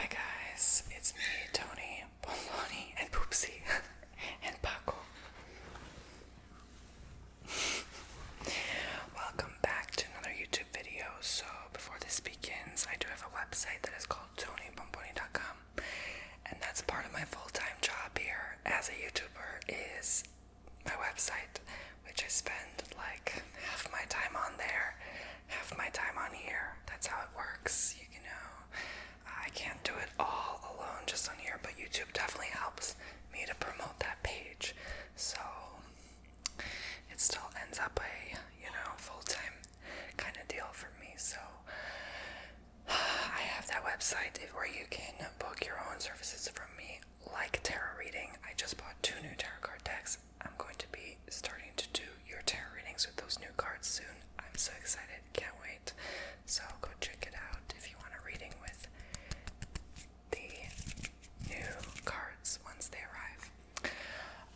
Hi guys, it's me, Tony, Bomboni, and Poopsie, and Paco. Welcome back to another YouTube video. So before this begins, I do have a website that is called TonyBomboni.com, and that's part of my full-time job here as a YouTuber is my website, which I spend like half my time on there, half my time on here. That's how it works, you know. I can't do it all alone just on here, but YouTube definitely helps me to promote that page. So it still ends up a, full-time kind of deal for me. So I have that website where you can book your own services from me, like tarot reading. I just bought 2 new tarot card decks. I'm going to be starting to do your tarot readings with those new cards soon. I'm so excited, can't wait. So go check it out if you want a reading with the new cards once they arrive.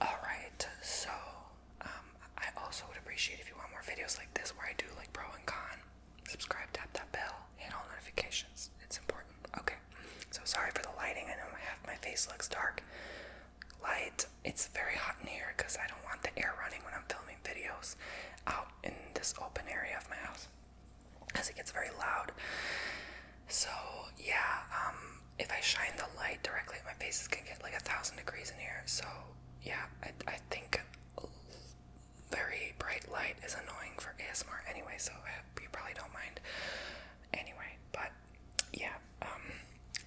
Alright, so I also would appreciate if you want more videos like this where I do like pro and con. Subscribe, tap that bell, hit all notifications. It's important. Okay, so sorry for the lighting. I know half my face looks dark. Light. It's very hot in here because I don't want the air running when I'm filming videos out in this open area of my house, as it gets very loud. So yeah, if I shine the light directly at my face, it's gonna get like 1,000 degrees in here. So yeah, I think very bright light is annoying for ASMR anyway, so you probably don't mind anyway. But yeah,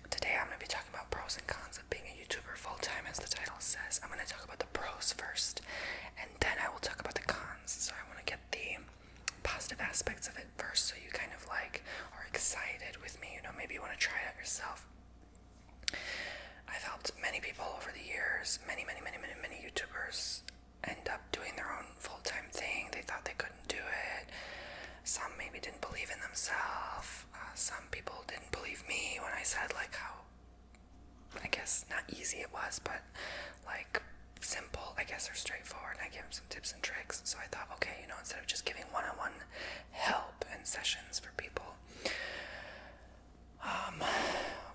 today I'm gonna be talking about pros and cons of being a YouTuber full-time, as the title says. I'm gonna talk about the pros first, and then I will talk about the cons. So I want to get the positive aspects of it first, so you kind of like are excited with me, maybe you want to try it out yourself. I've helped many people over the years, many YouTubers end up doing their own full-time thing. They thought they couldn't do it. Some maybe didn't believe in themselves. Some people didn't believe me when I said like how, I guess not easy it was, but like simple, I guess, or straightforward. And I gave them some tips and tricks. So I thought, okay, instead of just giving one-on-one help and sessions for people,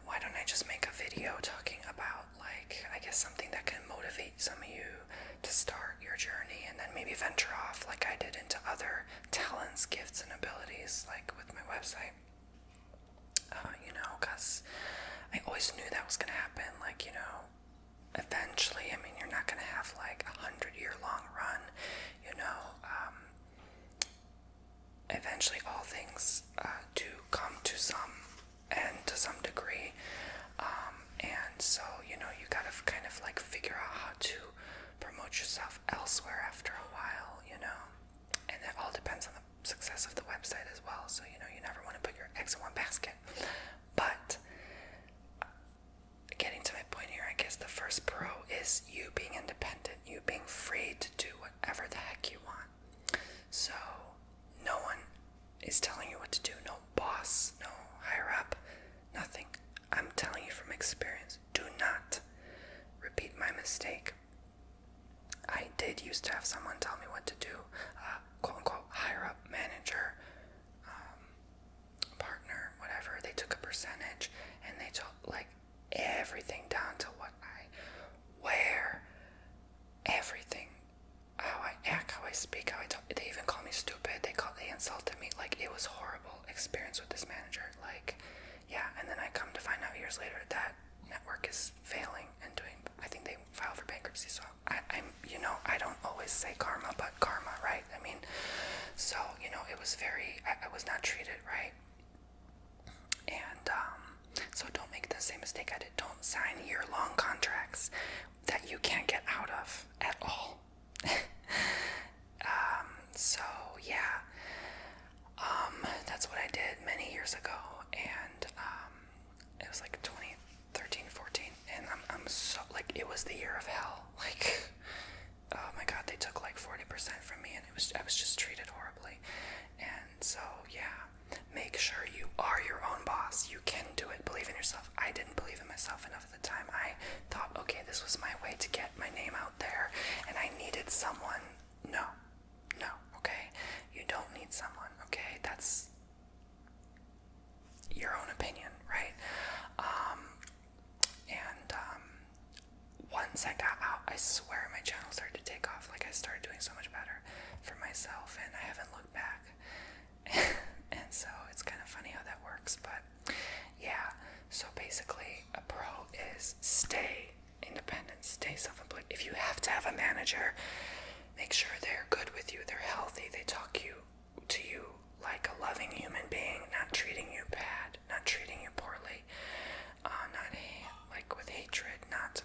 why don't I just make a video talking about, like, I guess something that can motivate some of you to start your journey, and then maybe venture off like I did into other talents, gifts, and abilities, like with my website. Because I always knew that was going to happen. Like, eventually, you're not going to have like 100-year-long run, eventually all things do come to some end to some degree, and so you gotta kind of like figure out how to promote yourself elsewhere after a while, and it all depends on the success of the website as well. So you never want to put your eggs in one basket. But getting to my point here, I guess the first pro is you being independent, you being free to do whatever the heck you want. So no one is telling you what to do, no boss, no higher up, nothing. I'm telling you from experience, do not repeat my mistake. I did used to have someone tell me what to do, quote unquote higher up, manager, partner, whatever. They took a percentage and they took like everything down to what I wear, everything, how I act, how I speak, how I talk. They even called me stupid. They insulted me. Like, it was horrible experience with this manager. Like, yeah, and then I come to find out years later that network is failing and I think they filed for bankruptcy. So I'm I don't always say karma, but karma, right? So it was I was not treated right, and so don't make the same mistake I did. Don't sign year-long contracts that you can't get out of at all. So yeah, that's what I did many years ago, and it was like 2013, 14, and I'm so, like, it was the year of hell. Like, oh my god, they took like 40% from me, and I was just treated horribly. And so yeah, make sure you are your own boss. You can do it. Believe in yourself. I didn't believe in myself enough at the time. I thought, okay, this was my way to get my name out there, and I needed someone. No, okay? You don't need someone, okay? That's your own opinion, right? once I got out, I swear my channel started to take off. Like, I started doing so much better for myself, and I haven't looked back. And so it's kind of funny how that works, but yeah. So basically, a pro is stay independent, stay self-employed. If you have to have a manager, make sure they're good with you, they're healthy, they talk to you like a loving human being, not treating you bad, not treating you poorly, like with hatred, not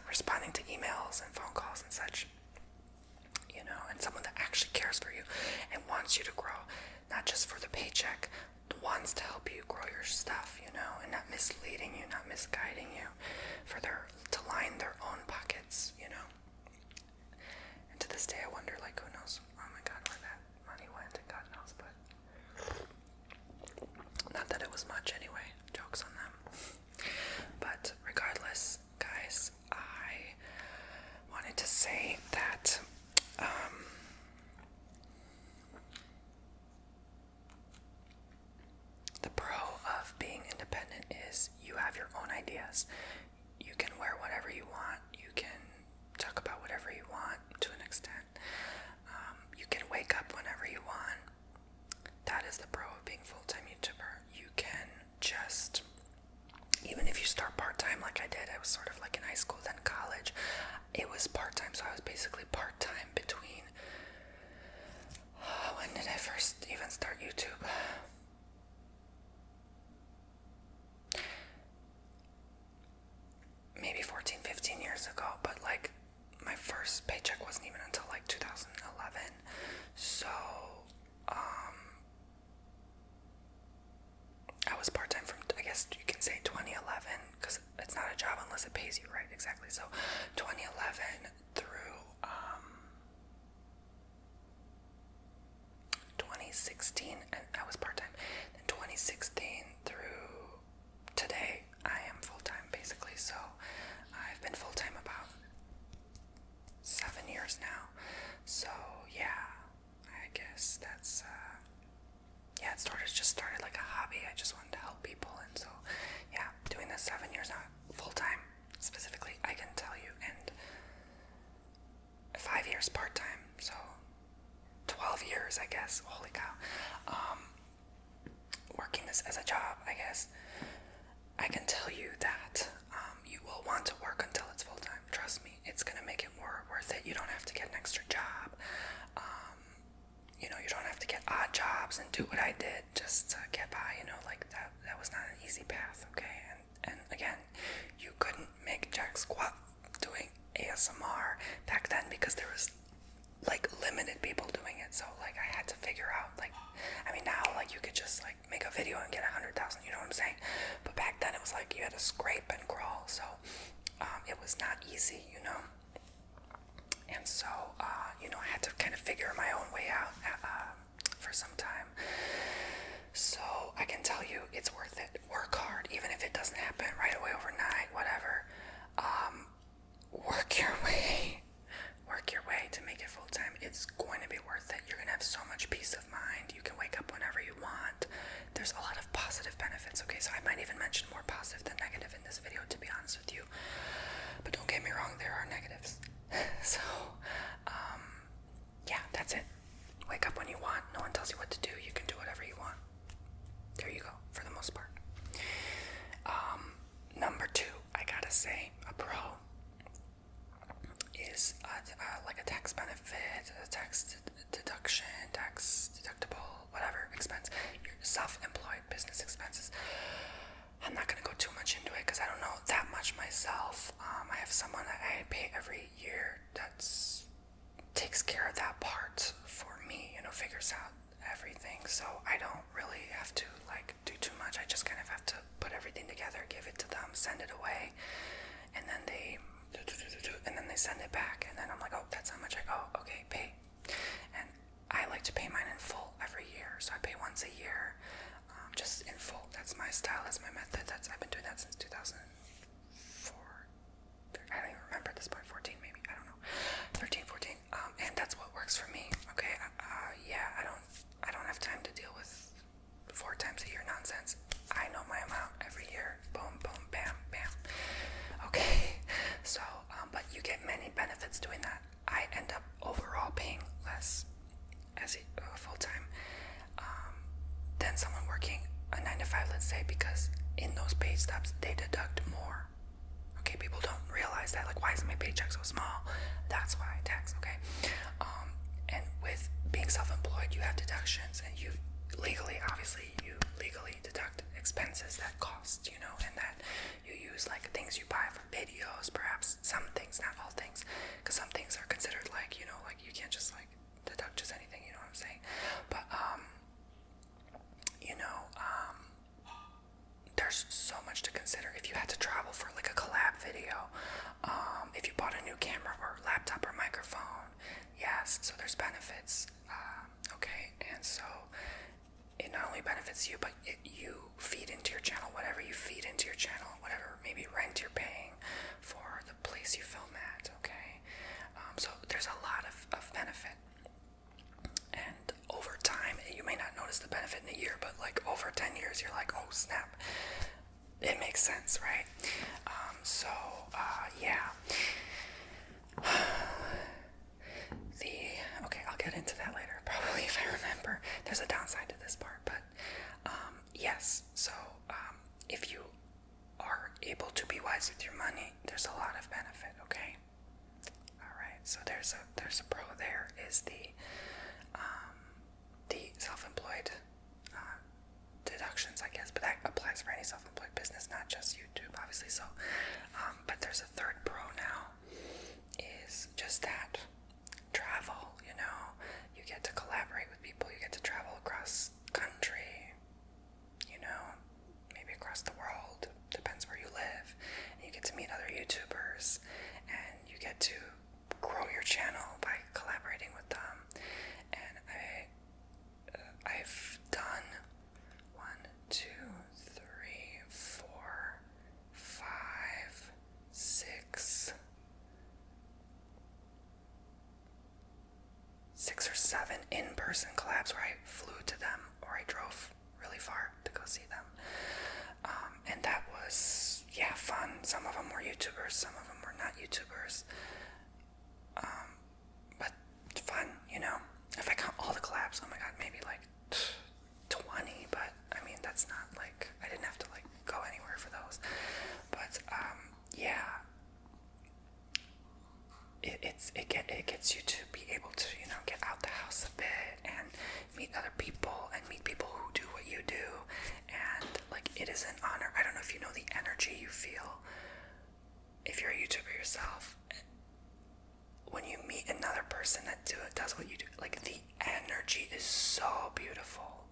responding to emails and phone calls and such, and someone that actually cares for you and wants you to grow, not just for the paycheck, wants to help you grow your stuff, and not misleading you, not misguiding you to line their own pockets, And to this day, I wonder, like, who knows? Oh my God, where that money went, and God knows, but not that it was much anyway. Jokes on them. But regardless, guys, I wanted to say that the pro of being independent is you have your own ideas. You can wear whatever you want. You can talk about whatever you want to an extent. You can wake up whenever you want. That is the pro of being a full-time YouTuber. You can just, even if you start part-time like I did, I was sort of like in high school, then college. It was part-time, so I was basically part-time between, when did I first even start YouTube? Maybe 14, 15 years ago, but like my first paycheck wasn't even until like 2011. So, I was part-time from, I guess you can say 2011, because it's not a job unless it pays you, right? Exactly. So 2011 through 2016, and I was part-time. Then 2016 through today, I am full-time basically. So I've been full-time about 7 years now. So yeah, I guess that's it just started like a hobby. I just wanted to help people, and so yeah, doing this 7 years now, full-time specifically, I can tell you, and 5 years part-time, so 12 years, I guess. Holy cow. Working this as a job, I guess. I can tell you that you will want to work until it's full-time. Trust me, it's gonna make it more worth it. You don't have to get an extra job. You don't have to get odd jobs and do what I did just to get by, like that was not an easy path, okay? And again, you couldn't make jack squat doing ASMR back then because there was like limited people doing it. So like I had to figure out, like, I mean, now like you could just like make a video and get 100,000, you know what I'm saying? But back then it was like you had to scrape and crawl. So it was not easy, And so, I had to kind of figure my own way out for some time. So I can tell you it's worth it. Work hard, even if it doesn't happen right away overnight, whatever. Work your way to make it full-time. It's going to be worth it. You're going to have so much peace of mind. You can wake up whenever you want. There's a lot of positive benefits, okay? So I might even mention more positive than negative in this video, to be honest with you. But don't get me wrong, there are negatives. So, yeah, that's it. Wake up when you want. No one tells you what to do. You can do whatever you want. There you go, for the most part. Number 2, I gotta say, a pro is like a tax benefit, a tax deduction, tax deductible, whatever expense, your self-employed business expenses. I'm not going to go too much into it because I don't know that much myself. I have someone that I pay every year that takes care of that part for me, figures out everything. So I don't really have to like do too much. I just kind of have to put everything together, give it to them, send it away, and then they send it back, and then I'm like, oh, that's how much okay, pay. And I like to pay mine in full every year, so I pay once a year, just in full. That's my style, that's my method. I've been doing that since 2004. I don't even remember at this point, 14 maybe, I don't know, 13, 14, and that's what works for me, okay? Yeah, I don't have time to deal with 4 times a year nonsense. I know my amount every year, boom, boom, bam, bam, okay? So, but you get many benefits doing that. I end up overall paying less as a full-time than someone working a 9 to 5, let's say, because in those paid stubs they deduct more. Okay, people don't realize that. Like, why is my paycheck so small? That's why I tax. Okay, and with being self-employed, you have deductions, and you legally deduct expenses that cost, and that you use, like things you buy for videos, perhaps some things, not all things, because some things are considered like, like you can't just like deduct just anything, you know what I'm saying? But there's so much to consider. If you had to travel for like a collab video, if you bought a new camera or laptop or microphone, yes, so there's benefits, okay, and so it not only benefits you, but you feed into your channel, whatever you feed into your channel, whatever maybe rent you're paying for the place you film at, okay, so there's a lot of benefit. And over time, you may not notice the benefit in a year, but like over 10 years, you're like, oh snap, it makes sense, right? Yeah. Okay, I'll get into that later, probably, if I remember. There's a downside to this part, but yes. So if you are able to be wise with your money, there's a lot of benefit. Okay. All right. So there's a pro. There is the self-employed deductions, I guess, but that applies for any self-employed business, not just YouTube, obviously. So, but there's a third pro now, is just that travel. You get to collaborate with people. You get to travel across country. Maybe across the world. Depends where you live. And you get to meet other YouTubers, and you get to grow your channel by collaborating with them. And I've done 1, 2, 3, 4, 5, 6 or 7 in-person collabs where I flew to them or I drove really far to go see them. And that was, fun. Some of them were YouTubers, some of them were not YouTubers. But fun, If I count all the collabs, oh my god, maybe like 20, but I mean, that's not like, I didn't have to like go anywhere for those. But it gets you to be able to, get out the house a bit and meet other people and meet people who do what you do. And like, it is an honor. I don't know if you know the energy you feel if you're a YouTuber yourself. When you meet another person that does what you do, like, the energy is so beautiful.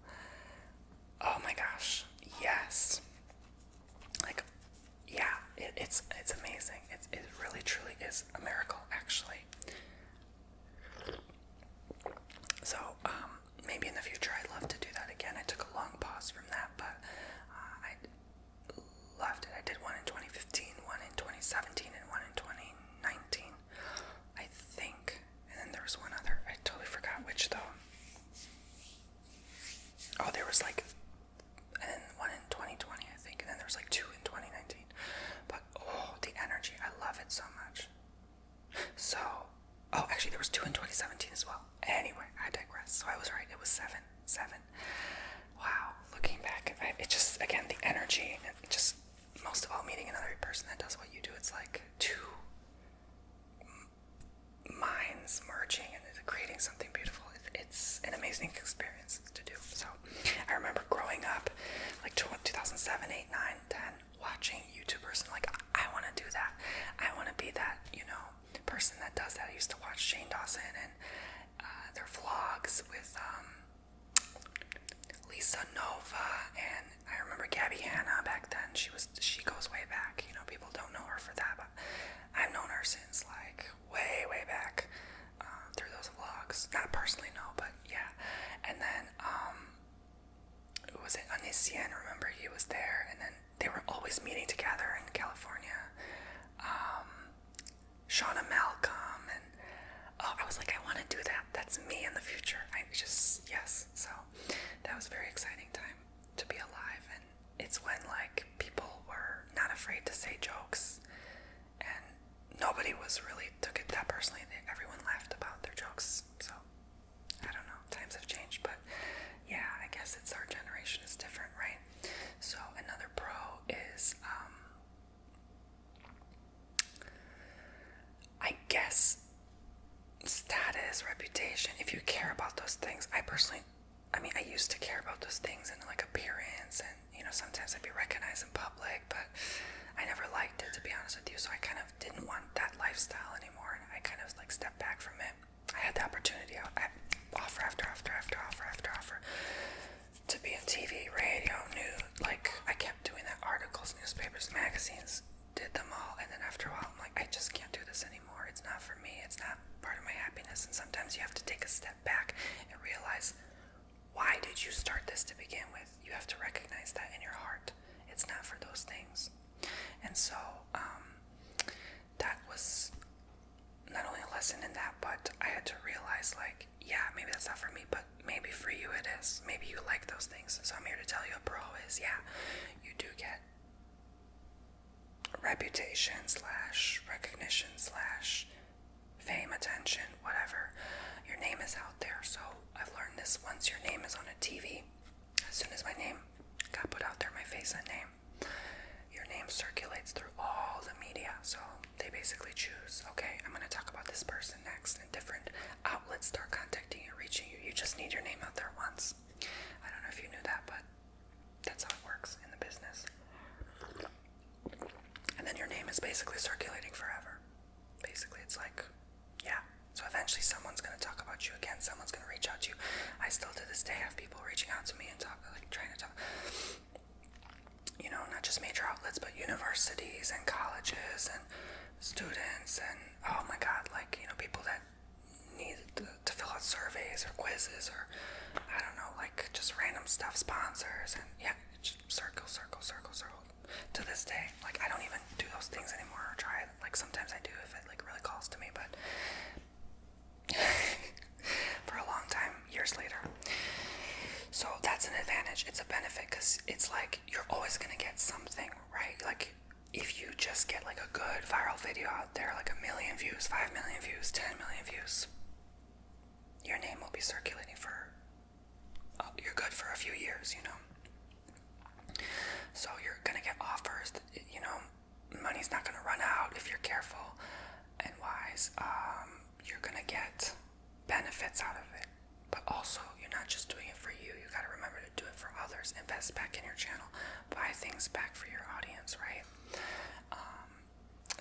Oh my gosh, yes. Like, it's amazing. It really truly is a miracle, actually. So maybe in the future I'd love to do that again. I took a long pause from that, but I loved it. I did one in 2015, one in 2017, and one in 2019. I think, and then there was one other, I totally forgot which though. Oh, there was like, and one in 2020, I think, and then there was like 2 in 2019. But the energy, I love it so much. So, actually there was 2 in 2017 as well. Anyway, I digress. So I was right, it was 7. Wow, looking back, it just, again, the energy, and just most of all, meeting another person that does what you do, it's like 2 minds merging and creating something beautiful. It's an amazing experience to do. So I remember growing up, like 2007, 8, 9, 10, watching YouTubers and like, I want to do that. I want to be that, person that does that. I used to watch Shane Dawson and their vlogs with Lisa Nova, and I remember Gabby Hanna back then. She goes way back. People don't know her for that, but I've known her since like way back through those vlogs. Not personally, no, but yeah. And then was it Anisian? Remember, he was there, and then they were always meeting together in California. Shauna Malcolm, and I was like, I want to do that. That's me in the future. Yes. So that was a very exciting time to be alive, and it's when like people were not afraid to say jokes and nobody took it that personally. Everyone laughed about their jokes, so I don't know, times have changed, but yeah, I guess it's our generation is different, right? So another pro is, I guess, status, reputation. If you care about those things, I used to care about those things and like appearance, and sometimes I'd be recognized in public, but I never liked it, to be honest with you. So I kind of didn't want that lifestyle anymore, and I kind of like stepped back from it. I had the opportunity, offer after offer to be on TV, radio, news. Like I kept doing that, articles, newspapers, magazines, did them all, and then after a while I'm like, I just can't do this anymore. It's not for me. It's not part of my happiness. And sometimes you have to take a step back and realize, why did you start this to begin with? You have to recognize that in your heart. It's not for those things. And so that was not only a lesson in that, but I had to realize, like, yeah, maybe that's not for me, but maybe for you it is. Maybe you like those things. So I'm here to tell you, a pro is, yeah, you do get reputation / recognition / fame, attention, whatever. Your name is out there. So I've learned this: once your name is on a TV, as soon as my name got put out there, my face and name, your name circulates through all the media. So they basically choose, okay, I'm going to talk about this person next, and different outlets start contacting you, reaching you. You just need your name out there once. I don't know if you knew that, but that's how it works in the business. And then your name is basically circulating forever. Basically, it's like, yeah. So eventually someone's going to talk about you again. Someone's going to reach out to you. I still to this day have people reaching out to me and trying to talk, not just major outlets, but universities and colleges and students, and oh my god, people that need to fill out surveys or quizzes, or I don't know, just random stuff, sponsors, and yeah, just circle. To this day, I don't even do those things anymore, or try it. Sometimes I do if it really calls to me, but for a long time, years later. So that's an advantage. It's a benefit, because it's you're always gonna get something, right? If you just get a good viral video out there, 1 million views, 5 million views, 10 million views, your name will be circulating you're good for a few years, So you're gonna get offers, money's not gonna run out if you're careful and wise. You're gonna get benefits out of it, but also you're not just doing it for you. You gotta remember to do it for others. Invest back in your channel, buy things back for your audience, right?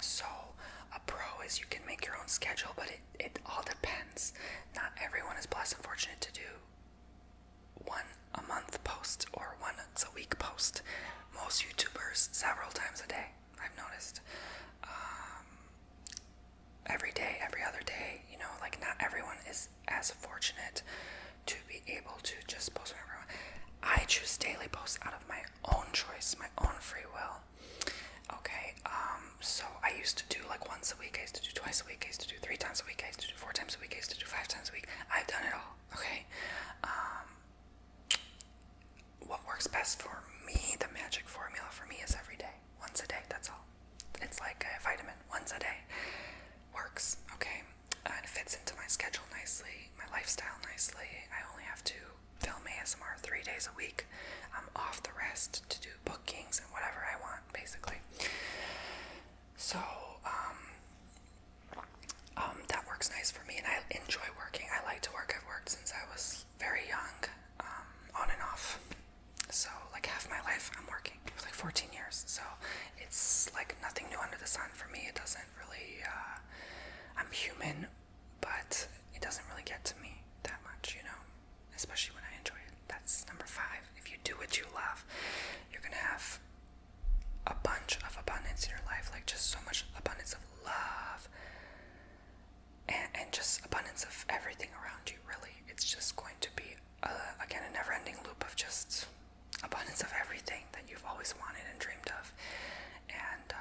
So a pro is you can make your own schedule, but it all depends. Not everyone is blessed and fortunate to do one a month post or once a week post. Most YouTubers several times a day, I've noticed. Every day, every other day, not everyone is as fortunate to be able to just post whenever I want. I choose daily posts out of my own choice, my own free will. Okay, so I used to do once a week, I used to do twice a week, I used to do 3 times a week, I used to do 4 times a week, I used to do 5 times a week. I've done it all, okay? What works best for me, the magic formula for me, is every day, once a day, that's all. It's like a vitamin, once a day. Works, okay? And it fits into my schedule nicely, my lifestyle nicely. I only have to film ASMR 3 days a week. I'm off the rest to do bookings and whatever I want, basically. So, that works nice for me, and I enjoy working. I like to work. I've worked since I was very young, on and off. So, half my life I'm working, for 14 years. So, it's nothing new under the sun for me. It doesn't really, I'm human, but it doesn't really get to me that much, especially when I enjoy it. That's number 5. If you do what you love, you're gonna have a bunch of abundance in your life, just so much abundance of love, and just abundance of everything around you, really. It's just going to be, again, a never-ending loop of just abundance of everything that you've always wanted and dreamed of. And,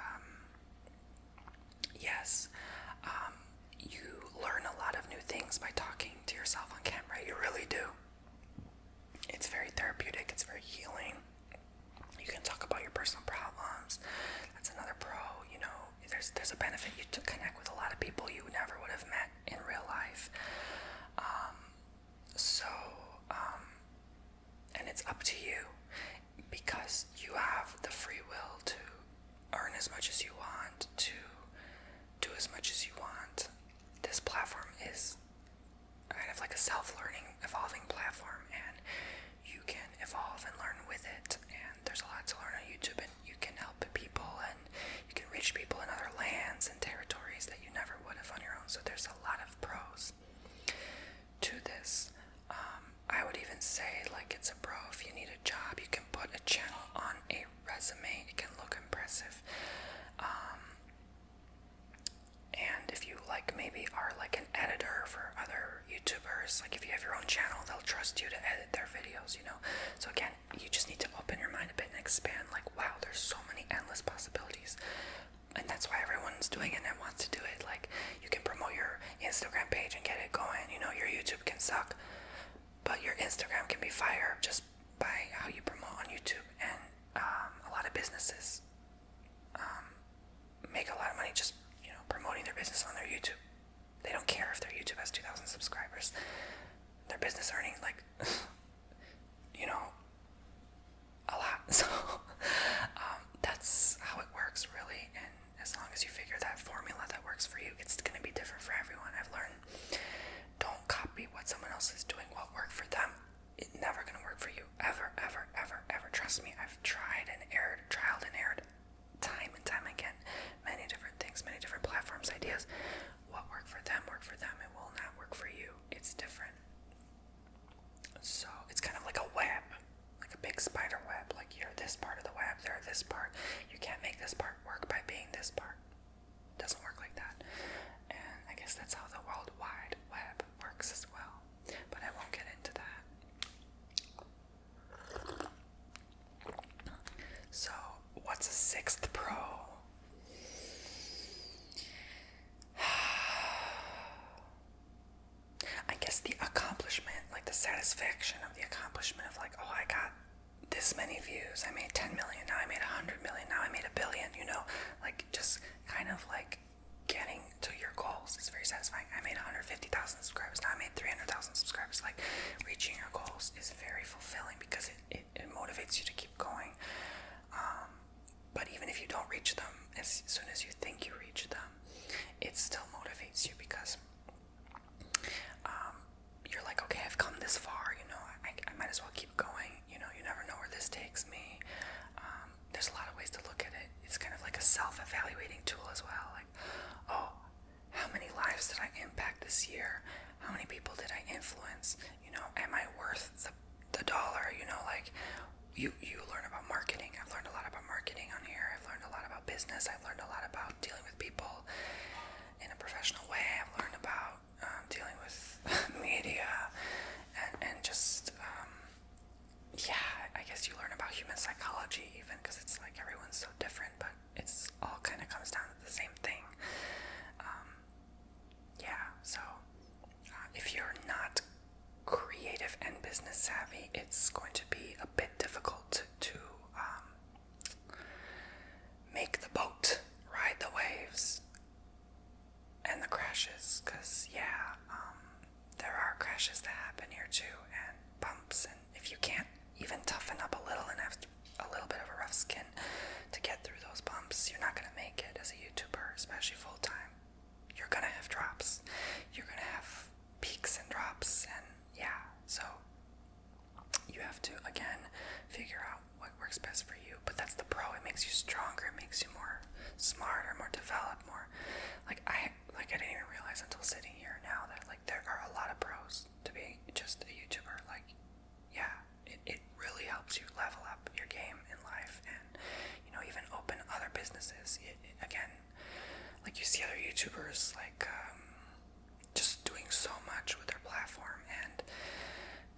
yes, you learn a lot of new things by talking to yourself on camera. You really do. It's very therapeutic. It's very healing. You can talk about your personal problems. That's another pro, there's a benefit. You to connect with a lot of people you never would have met in real life. So, and it's up to you, because you have the free will to earn as much as you want, to do as much as you want. This platform is kind of like a self-learning, evolving platform, and you can evolve and learn with it. And there's a lot to learn on YouTube, and you can help people, and you can reach people in other lands and territories that you never would have on your own. So there's a lot of pros to this. I would even say, like, it's a pro if you need a job. You can put a channel on a resume. It can look impressive. And if you, like, maybe are like an editor for other YouTubers, like if you have your own channel, they'll trust you to edit their videos, you know. So again, you just need to open your mind a bit and expand, like, wow, there's so many endless possibilities. And that's why everyone's doing it and wants to do it. Like, you can promote your Instagram page and get it going. You know, your YouTube can suck, but your Instagram can be fire just by how you promote on YouTube. And a lot of businesses make a lot of money just, you know, promoting their business on their YouTube. They don't care if their YouTube has 2,000 subscribers. Their business earning, like, you know, a lot. So that's how it works, really. And as long as you figure that formula that works for you, it's going to be different for everyone. I've learned, don't copy what someone else is doing. What worked for them, it's never going to work for you. Ever, ever, ever, ever. Trust me, I've tried and erred, trialed and erred, time and time again. Many different things, many different platforms, ideas. What worked for them, work for them. It will not work for you. It's different. So it's kind of like a web, like a big spider web. Like, you're this part of the web, they're this part. You can't make this part work by being this part. It doesn't work like that. And I guess that's how the World Wide Web works as well. But I won't get into that. So, what's a sixth pro? I guess the accomplishment, like the satisfaction of the accomplishment of, like, oh, I got this many views, I made 10 million, now I made 100 million, now I made 1 billion, you know, like, just kind of like getting to your goals is very satisfying. I made 150,000 subscribers, now I made 300,000 subscribers. Like, reaching your goals is very fulfilling because it motivates you to keep going. But even if you don't reach them, as soon as you think you reach them, it still motivates you because you're like, okay, I've come this far, you know, I might as well keep going. You know, you never know where this takes me. There's a lot of ways to look at it. It's kind of like a self-evaluating tool as well. Like, oh, how many lives did I impact this year? How many people did I influence? You know, am I worth the dollar? You know, like, you learn about marketing. I've learned a lot about marketing on here. I've learned a lot about business. I've learned a lot about dealing with people in a professional way. I've learned about dealing with media and just yeah, I guess you learn about human psychology even, because it's like everyone's so different, but it's all kind of comes down to the same thing. Yeah, so if you're not creative and business savvy, it's going to be a bit difficult to make the boat ride the waves and the crashes, because there are crashes that happen here too, and bumps, and if you can't even toughen up a little and have a little bit of a rough skin to get through those bumps, you're not going to make it as a YouTuber, especially full-time. You're going to have drops. You're going to have peaks and drops, and yeah, so you have to, again, figure out what works best for you. But that's the pro. It makes you stronger. It makes you more smarter, more developed, more I didn't even realize until sitting here now that, like, there are a lot of pros to being just a YouTuber. Like, yeah, it really helps you level up your game in life, and, you know, even open other businesses. Again, like, you see other YouTubers, like, just doing so much with their platform, and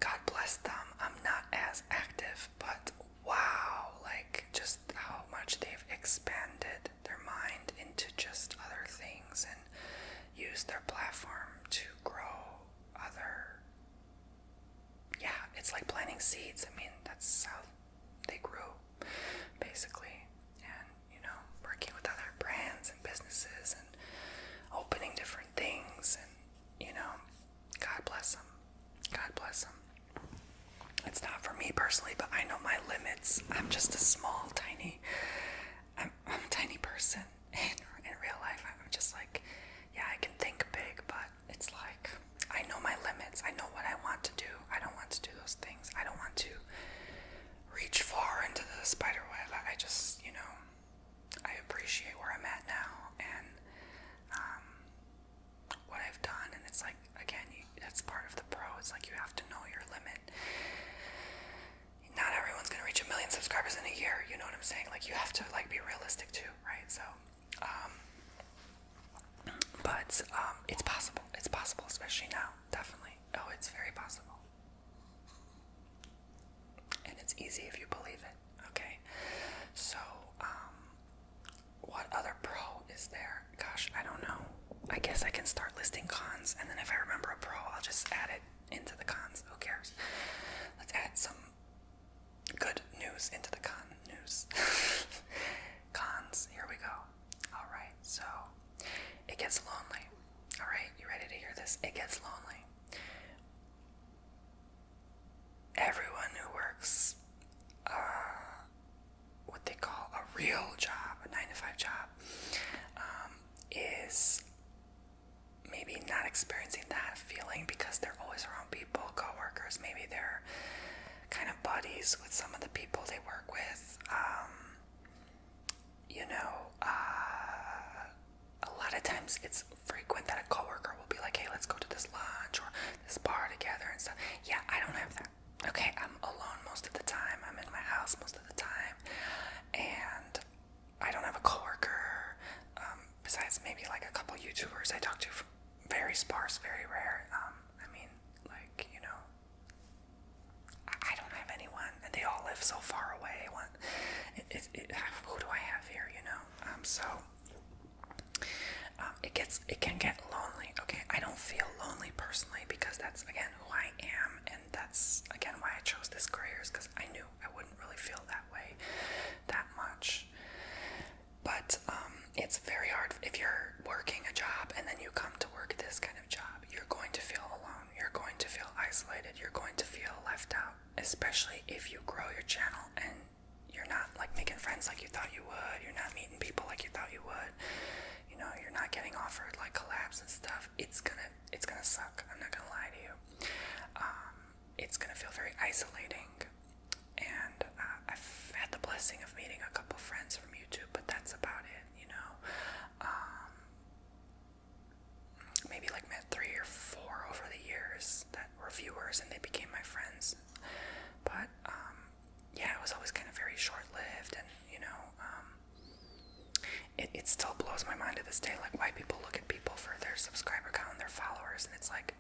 God bless them. I'm not as active, but wow, like, just how much they've expanded their mind into just other things and use their platform to grow other, yeah, it's like planting seeds. I mean, that's how they grew, basically. And, you know, working with other brands and businesses I just, I appreciate where I'm at now, and what I've done, and it's like, again, that's part of the pro. It's like you have to know your limit. Not everyone's gonna reach 1 million subscribers in a year, you know what I'm saying? Like, you have to, like, be realistic too, right? So, but it's possible. It's possible, especially now, definitely. Oh, it's very possible. And it's easy if you believe it, okay? So, what other pro is there? Gosh, I don't know. I guess I can start listing cons, and then if I remember a pro, I'll just add it into the cons. Who cares? Let's add some good news into the con news. Cons, here we go. Alright, so it gets lonely. Alright, you ready to hear this? It gets lonely. Everyone who works what they call a real job, a 9-to-5 job, is maybe not experiencing that feeling because they're always around people, coworkers. Maybe they're kind of buddies with some of the people they work with. A lot of times it's frequent that a coworker will be like, hey, let's go to this lunch or this bar together and stuff. Yeah, I don't have that. Okay, I'm alone most of the time. I'm in my house most of the time. And I don't have a coworker, besides maybe like a couple YouTubers I talk to. Very sparse, very rare. I don't have anyone, and they all live so far away. Who do I have here, it can get lonely, okay? I don't feel lonely personally because that's, again, who I am, and that's, again, why I chose this career, is because I knew I wouldn't really feel that way that much. But it's very hard if you're working a job and then you come to work this kind of job. You're going to feel alone. You're going to feel isolated. You're going to feel left out, especially if you grow your channel and you're not like making friends like you thought you would. You're not meeting people like you thought you would. You're not getting offered like collabs and stuff. It's gonna suck. I'm not gonna lie to you. It's gonna feel very isolating. And I've had the blessing of meeting a couple friends from YouTube, but that's about it, maybe like met 3 or 4 over the years that were viewers and they became my friends. But yeah, it was always kind of very short-lived, and it still blows my mind to this day, like why people look at people for their subscriber count and their followers, and it's like,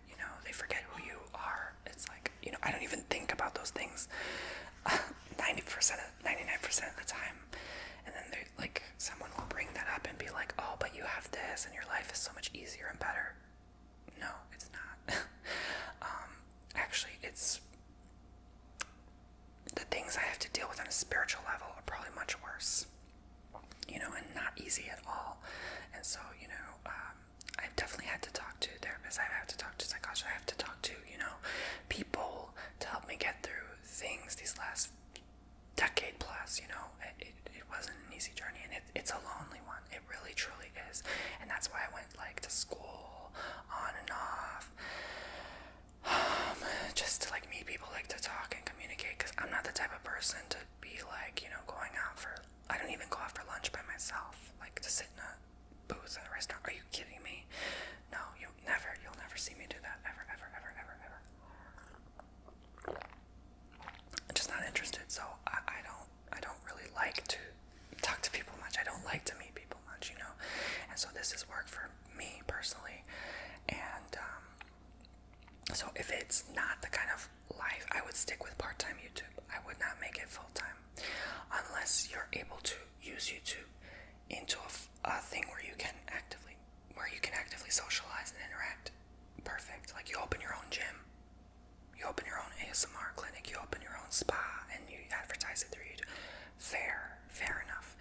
they forget who you are. It's like, I don't even think about those things 99% of the time. And then they like, someone will bring that up and be like, oh, but you have this and your life is so much easier and better. No, it's not. Actually, it's the things I have to deal with on a spiritual level are probably much worse, and not easy at all. And so, I've definitely had to talk to therapists. I've had to talk to psychologists. I have to talk to, people to help me get through things these last decade plus. It wasn't an easy journey, and it's a lonely one. It really, truly is. And that's why I went like to school on and off, just to like meet people, like to talk and communicate, because I'm not the type of person to be like, going out for, I don't even go out for lunch by myself, like to sit in a booth at a restaurant. Are you kidding me? No, you'll never see me do that, ever, ever, ever, ever, ever. I'm just not interested. So I don't really like to talk to people much. I don't like to meet people much, and so this is work for me personally. And so if it's not the kind of life, I would stick with part-time YouTube. I would not make it full-time unless you're able to use YouTube into a thing where you can actively socialize and interact. Perfect. Like you open your own gym, you open your own ASMR clinic, you open your own spa, and you advertise it through YouTube. Fair enough.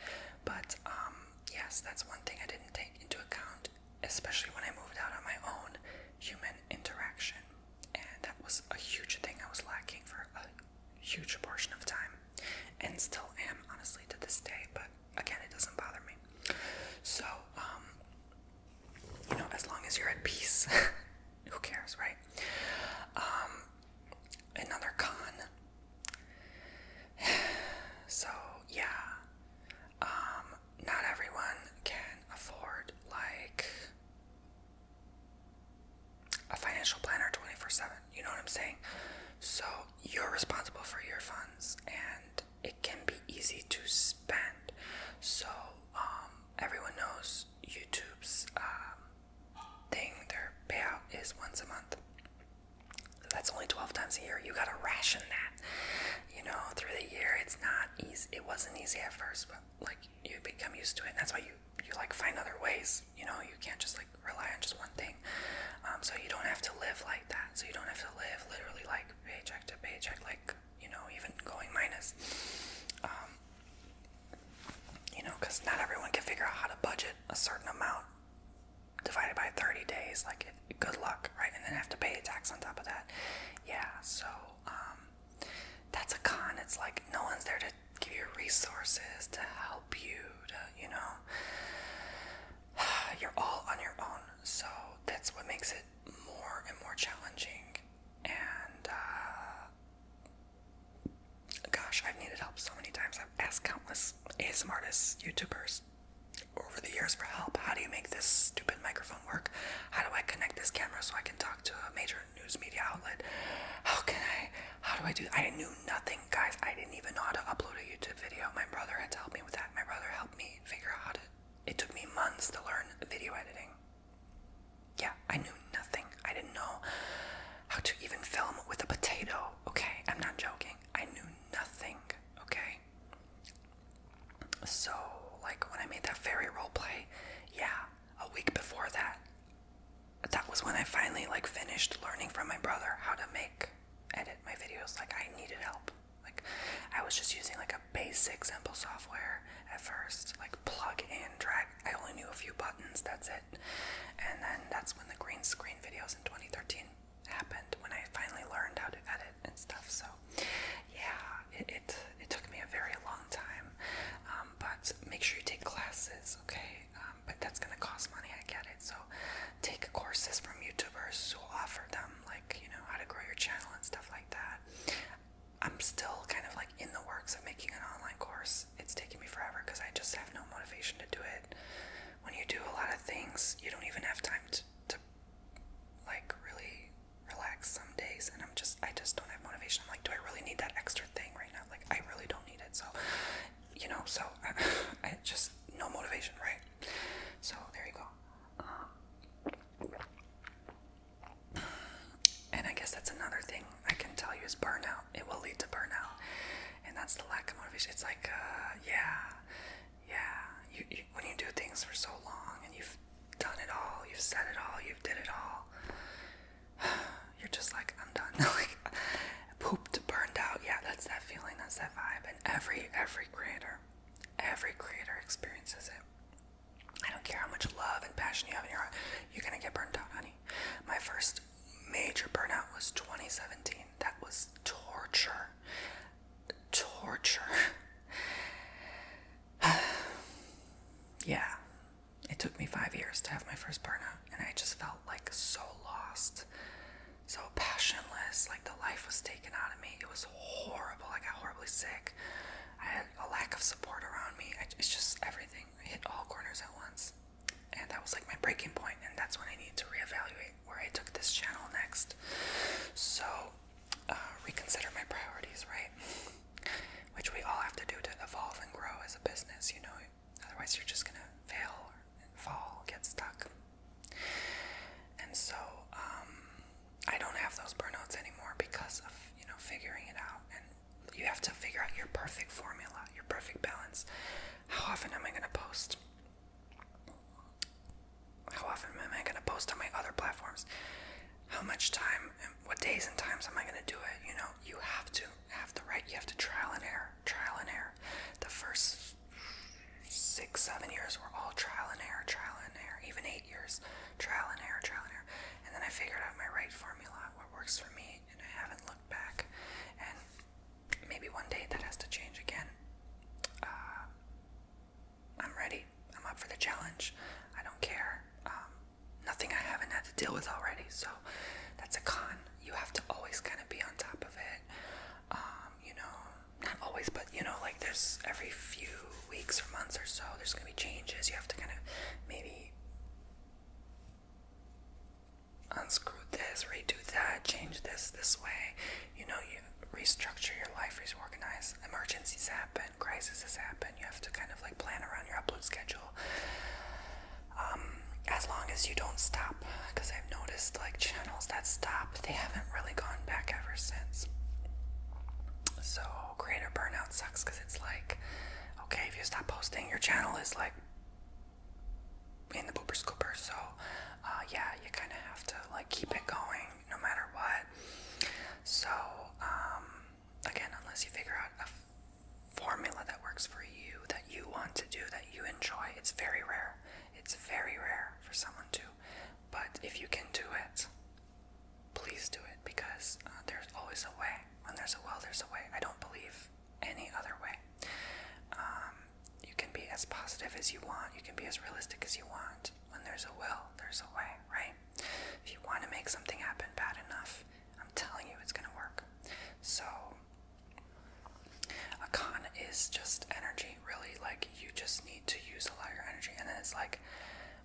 But yes, that's one thing I didn't take into account, especially when I moved out on my own, human interaction. And that was a huge thing I was lacking for a huge portion of time, and still am, honestly, to this day. But again, it doesn't bother me. So as long as you're at peace, who cares, right? Another con. So yeah, used to it. And that's why you like find other ways. You know, you can't just like rely on just one thing. So you don't have to live like that. So you don't have to live literally like paycheck to paycheck, like, you know, even going minus. You know, because not everyone can figure out how to budget a certain amount divided by 30 days. Like, good luck, right? And then have to pay tax on top of that. Yeah, so that's a con. It's like no one's there to give you resources to help you to, you know, you're all on your own. So that's what makes it more and more challenging. And gosh, I've needed help so many times. I've asked countless ASMR artists, YouTubers over the years for help. How do you make this stupid microphone work? How do I connect this camera so I can talk to a major news media outlet? How do I do that? I knew nothing, guys. I didn't even know how to upload a YouTube video. My brother had to help me with that. My brother helped me figure out how to. It took me months to learn video editing. Yeah, I knew nothing. I didn't know how to even film with a potato. Okay, I'm not joking. I knew nothing. Okay. So, like, when I made that fairy roleplay, yeah, a week before that was when I finally, like, finished learning from my brother how to edit my videos. Like, I needed help. Like, I was just using, like, a basic, simple software at first. Like, plug in, drag. I only knew a few buttons, that's it. And then that's when the green screen videos in 2013 happened, when I finally learned how to edit and stuff. So, yeah, it took me a very long time. But make sure you take classes, okay? But that's gonna cost money, I get it. So take courses from YouTubers who offer them, like, you know, how to grow your channel and stuff like that. I'm still kind of like in the works of making an online course. It's taking me forever because I just have no motivation to do it. When you do a lot of things, you don't even have time to like really relax some days, and I just don't have motivation. I'm like, do I really need that extra thing right now? Like, I really don't need it. So, you know, so I just, no motivation, right? So there you go. And I guess that's another thing I can tell you is burnout. It will lead to burnout, and that's the lack of motivation. It's like, you when you do things for so long and you've done it all, you've said it all, you've did it all, you're just like, I'm done. Like, pooped, burned out. Yeah, that's that feeling, that's that vibe. And every creator experiences it. I don't care how much love and passion you have in your heart, you're gonna get burnt out, honey. My first major burnout was 2017. That was torture. Yeah, it took me 5 years to have my first burnout, and I just felt like so lost, so passionless, like the life was taken out of me. It was horrible. I got horribly sick. I had a lack of support around me. It's just everything. I hit all corners at once, and that was like my breaking point, and that's when I needed to reevaluate where I took this channel next. So, reconsider my priorities, right? Which we all have to do to evolve and grow as a business, you know. Otherwise, you're just gonna fail and fall, get stuck. And so, I don't have those burnouts anymore because of, you know, figuring it out. And you have to figure out your perfect formula, your perfect balance. How often am I gonna post? How often am I gonna post on my other platforms? How much time, and what days and times am I gonna do it? You know, you have to have the right, you have to trial and error. The first 6-7 years were all trial and error, even 8 years, trial and error. And then I figured out my right formula, what works for me, and I haven't looked back. And maybe one day that has to change again. I'm ready. I'm up for the challenge. I don't care. Nothing I haven't had to deal with already, so that's a con. You have to always kind of be on top of it. You know, not always, but, you know, like, there's every few weeks or months or so, there's going to be changes. You have to kind of maybe unscrew this, redo that, change this way. You know, you restructure your life, reorganize. Emergencies happen, crises happen. You have to kind of like plan around your upload schedule. As long as you don't stop, because I've noticed like channels that stop, they haven't really gone back ever since. So creator burnout sucks, because it's like, Okay, if you stop posting, your channel is like in the pooper scooper. So yeah, you kind of have to like keep it going no matter what. So again, unless you figure out a formula that works for you, that you want to do, that you enjoy, it's very rare. It's very rare for someone to. But if you can do it, please do it, because there's always a way. When there's a will, there's a way. I don't believe any other way. You can be as positive as you want. You can be as realistic as you want. When there's a will, there's a way, right? If you want to make something happen bad enough, I'm telling you it's going to work. So a con is just energy, really. Like, you just need to use a lot of your energy. And then it's like,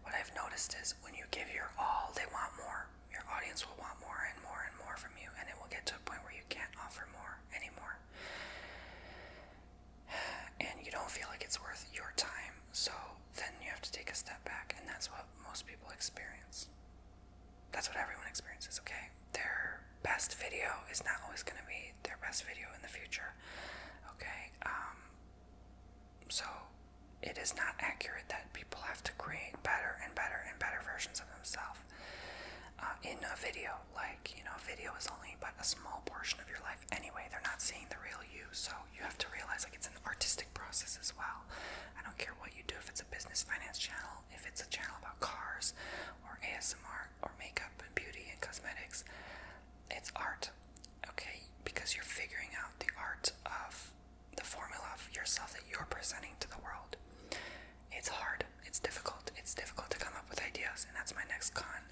what I've noticed is when you give your all, they want more. Your audience will want more and more and more from you, and it will get to a point where you can't offer more anymore. And you don't feel like it's worth your time. So then you have to take a step back, and that's what most people experience. That's what everyone experiences, okay? Their best video is not always going to be their best video in the future, okay? So it is not accurate that people have to create better and better and better versions of themselves in a video. Like, video is only but a small portion of your life anyway. They're not seeing the real you, so you have to realize, like, it's an artistic process as well. I don't care what you do, if it's a business finance channel, if it's a channel about cars or ASMR or makeup and beauty and cosmetics, it's art, okay? Because you're figuring out the art of the formula of yourself that you're presenting to the world. It's hard, it's difficult to come up with ideas, and that's my next con.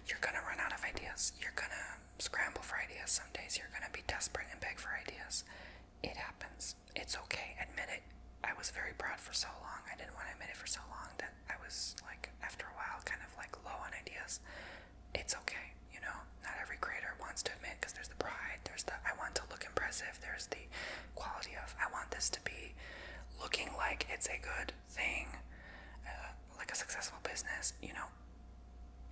You're gonna run out of ideas. You're gonna scramble for ideas some days. You're gonna be desperate and beg for ideas. It happens. It's okay. Admit it. I was very proud for so long. I didn't want to admit it for so long that I was, like, after a while, kind of like low on ideas. It's okay, Not every creator wants to admit, because there's the pride, there's the I want to look impressive, there's the quality of I want this to be looking like it's a good thing, like a successful business.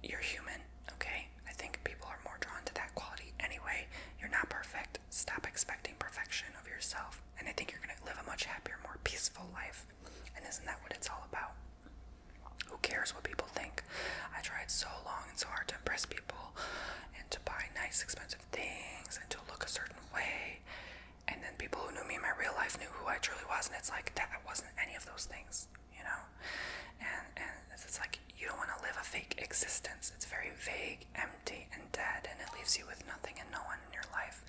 You're human, okay? I think people are more drawn to that quality anyway. You're not perfect. Stop expecting perfection of yourself, and I think you're going to live a much happier, more peaceful life. And isn't that what it's all about? Who cares what people think? I tried so long and so hard to impress people and to buy nice, expensive things and to look a certain way. And then people who knew me in my real life knew who I truly was, and it's like, that I wasn't any of those things, And it's like, you don't want to live a fake existence. It's very vague, empty, and dead, and it leaves you with nothing and no one in your life.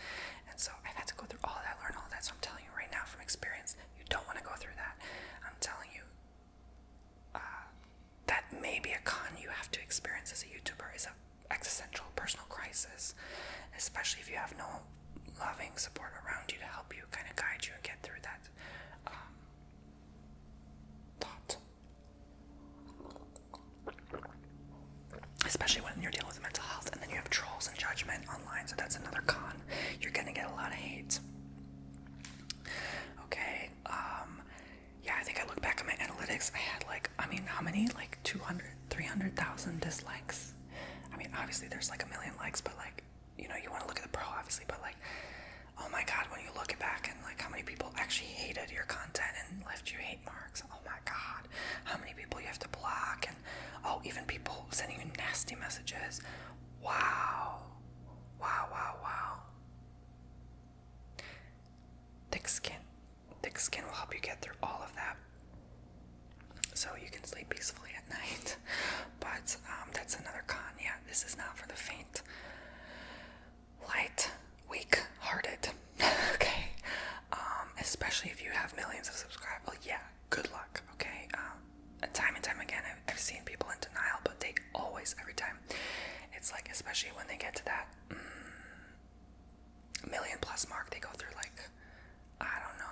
And so I've had to go through all that, learn all that. So I'm telling you right now from experience, you don't want to go through that. I'm telling you, that may be a con you have to experience as a YouTuber, is an existential personal crisis, especially if you have no loving support around you to help you, kind of guide you and get through that thought. Especially when you're dealing with mental health, and then you have trolls and judgment online, so that's another con. You're gonna get a lot of hate. Okay, yeah, I think I look back at my analytics, I had how many? 200, 300,000 dislikes. I mean, obviously there's 1 million likes, but you want to look at the pro, obviously, but oh my god, when you look back and how many people actually hated your content and left you hate marks, oh my god, how many people you have to block, and even people sending you nasty messages. Wow. Thick skin will help you get through all of that, so you can sleep peacefully at night. But that's another con. Yeah, this is not for the faint, light, weak-hearted. Okay, especially if you have millions of subscribers. Well, yeah, good luck. Okay, time and time again, I've seen people in denial, but they always, every time, it's especially when they get to that million plus mark, they go through I don't know,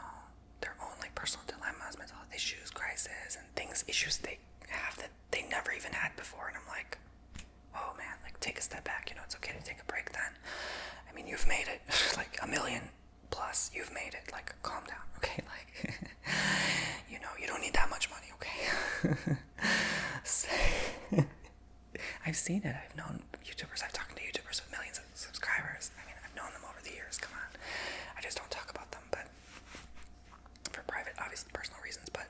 their own personal dilemmas, mental health issues, crises, and issues they have that they never even had before. And I'm like, oh man, take a step back. It's okay to take a break then. I mean, you've made it. 1 million plus, you've made it. Calm down, okay? You don't need that much money, okay? I've seen it. I've known YouTubers. I've talked to YouTubers with millions of subscribers. I mean, I've known them over the years. Come on. I just don't talk about them, but for private, obviously personal reasons. But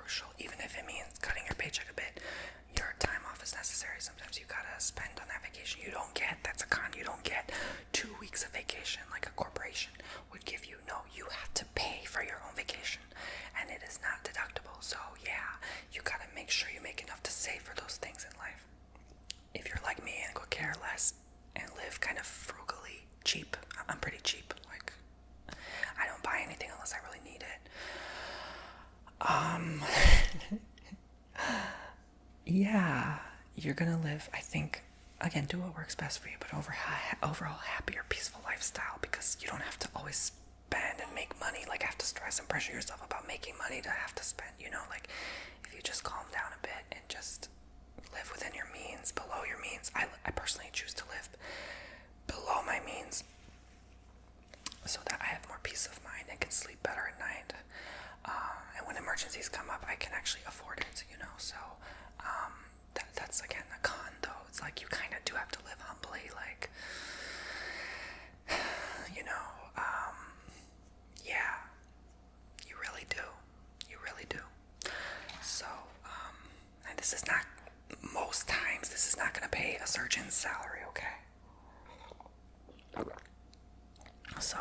crucial, even if it means cutting your paycheck a bit. Your time off is necessary. Sometimes you gotta spend on that vacation. You don't get, that's a con, you don't get 2 weeks of vacation like a corporation would give you. No, you have to pay for your own vacation, and it is not deductible. So yeah, you gotta make sure you make enough to save for those things in life. If you're like me and could care less and live kind of frugally cheap, I'm pretty cheap. Like, I don't buy anything unless I really need it. Yeah, you're gonna live, I think, again, do what works best for you, but overall happier, peaceful lifestyle, because you don't have to always spend and make money, like have to stress and pressure yourself about making money to have to spend, you know, like if you just calm down a bit and just live within your means, below your means. I personally choose to live below my means so that I have more peace of mind and can sleep better at night. And when emergencies come up, I can actually afford it, you know. So that's again a con, though. It's like you kind of do have to live humbly, like, you know. Yeah, you really do. You really do. So, and this is not, most times, this is not going to pay a surgeon's salary, okay? So,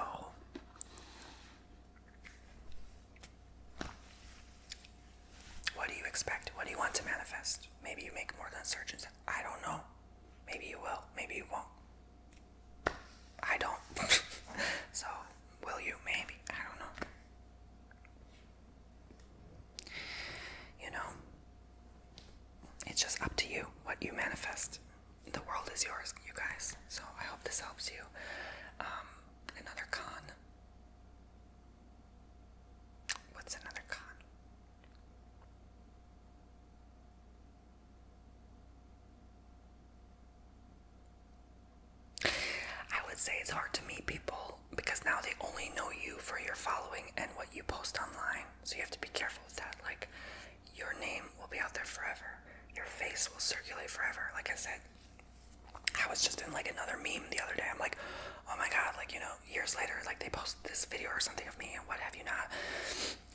what do you expect? What do you want to manifest? Maybe you make more than surgeons. I don't know. Maybe you will. Maybe you won't. I don't. So, will you? Maybe. I don't know. You know, it's just up to you what you manifest. The world is yours, you guys. So I hope this helps you. Another con. What's another con? I would say it's hard to meet people because now they only know you for your following and what you post online. So you have to be careful with that. Like, your name will be out there forever. Your face will circulate forever. Like I said, I was just in like another meme the other day. I'm like, oh my god, like, you know, years later, like they post this video or something of me and what have you not.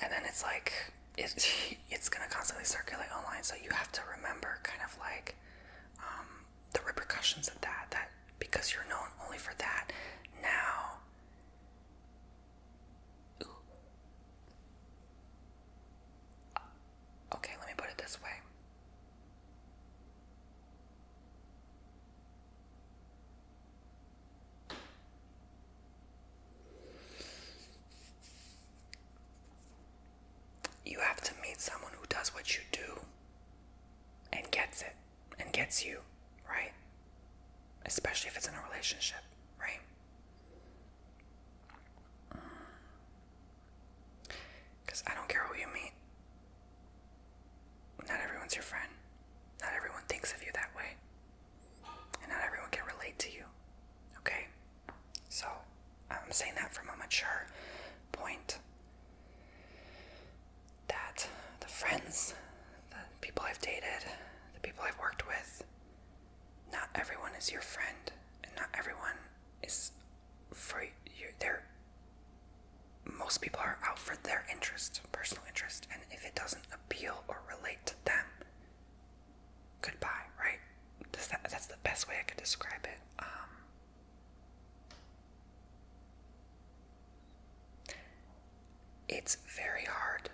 And then it's like, it's gonna constantly circulate online. So you have to remember kind of like the repercussions of that because you're known only for that. Now, okay, let me put it this way. You have to meet someone who does what you do and gets it and gets you, right? Especially if it's in a relationship, right? Because I don't care who you meet. Not everyone's your friend. Not everyone thinks of you that way. And not everyone can relate to you, okay? So, I'm saying that from a mature point. That the friends, the people I've dated, the people I've worked with, not everyone is your friend, and not everyone is for you. Most people are out for their interest, personal interest, and if it doesn't appeal or relate to them, goodbye, right? That's the best way I could describe it. It's very hard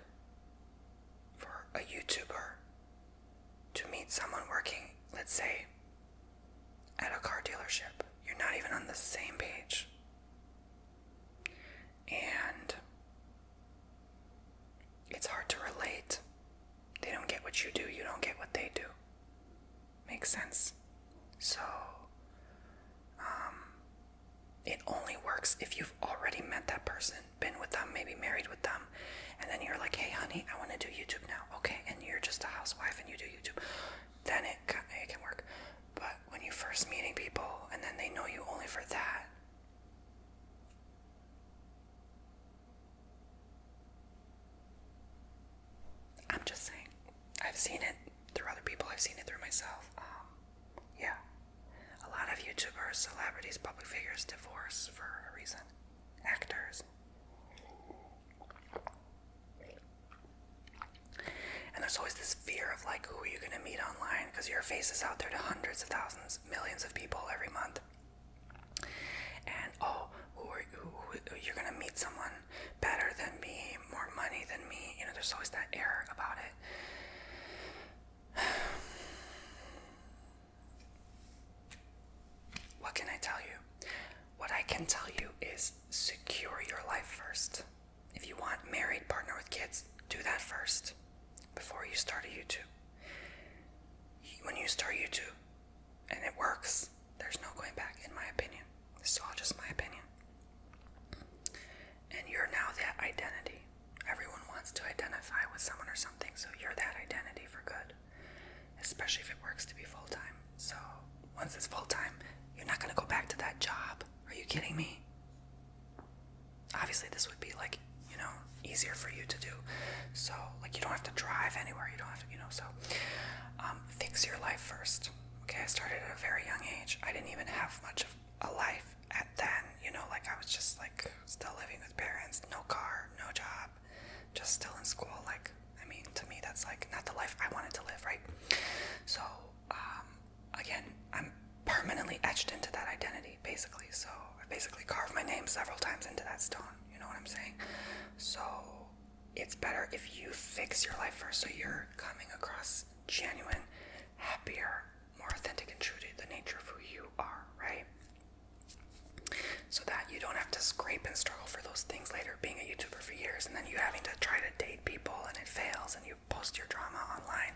for a YouTuber to meet someone working, let's say, at a car dealership. You're not even on the same page. And it's hard to relate. They don't get what you do, you don't get what they do. Makes sense? So, it only works if you've already met that person, been with them, maybe married with them, and then you're like, hey honey, I want to do YouTube now. Okay, and you're just a housewife and you do YouTube. Then it can work. But when you're first meeting people and then they know you only for that, I'm just saying, I've seen it through other people, I've seen it through myself. Yeah. A lot of YouTubers, celebrities, public figures divorce for a reason. Actors. like, who are you going to meet online? Because your face is out there to hundreds of thousands, millions of people every month. And, you're going to meet someone better than me, more money than me. You know, there's always that air about it. What can I tell you? What I can tell you is secure your life first. If you want married, partner with kids, do that first before you start a YouTube. When you start YouTube and it works, there's no going back, in my opinion. This is all just my opinion. And you're now that identity. Everyone wants to identify with someone or something, so you're that identity for good. Especially if it works to be full-time. So once it's full-time, you're not going to go back to that job. Are you kidding me? Obviously, this would be like, easier for you to do. So, like, you don't have to drive anywhere. You don't have to, so fix your life first. Okay, I started at a very young age. I didn't even have much of a life at then, like I was just like still living with parents, no car, no job, just still in school. Like, I mean, to me, that's like not the life I wanted to live, right? So, again, I'm permanently etched into that identity, basically. So I basically carved my name several times into that stone. You know what I'm saying? So it's better if you fix your life first, so you're coming across genuine, happier, more authentic and true to the nature of who you are, right? So that you don't have to scrape and struggle for those things later, being a YouTuber for years, and then you having to try to date people and it fails and you post your drama online.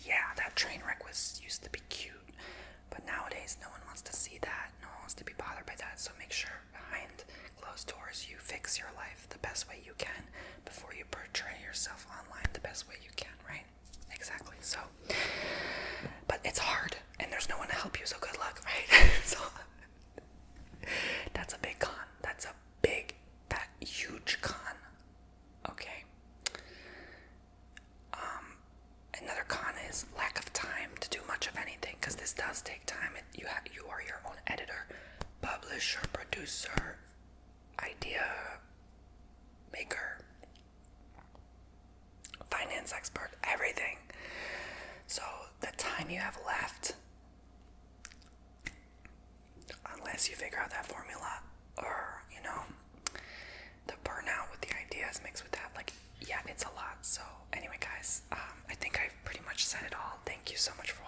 Yeah, that train wreck used to be cute, but nowadays no one wants to see that. No one wants to be bothered by that. So make sure behind closed doors you fix your life the best way you can before you portray yourself online the best way you can, right? Exactly. So, but it's hard and there's no one to help you, so good luck, right? So that's a big con. That's a huge con. Okay. Another con is lack of time to do much of anything, because this does take time. You are your own editor, publisher, producer, idea maker, finance expert, everything. So the time you have left, unless you figure out that formula, or the burnout with the ideas mixed with that, like, yeah, it's a lot. So anyway, guys, I think I've pretty much said it all. Thank you so much for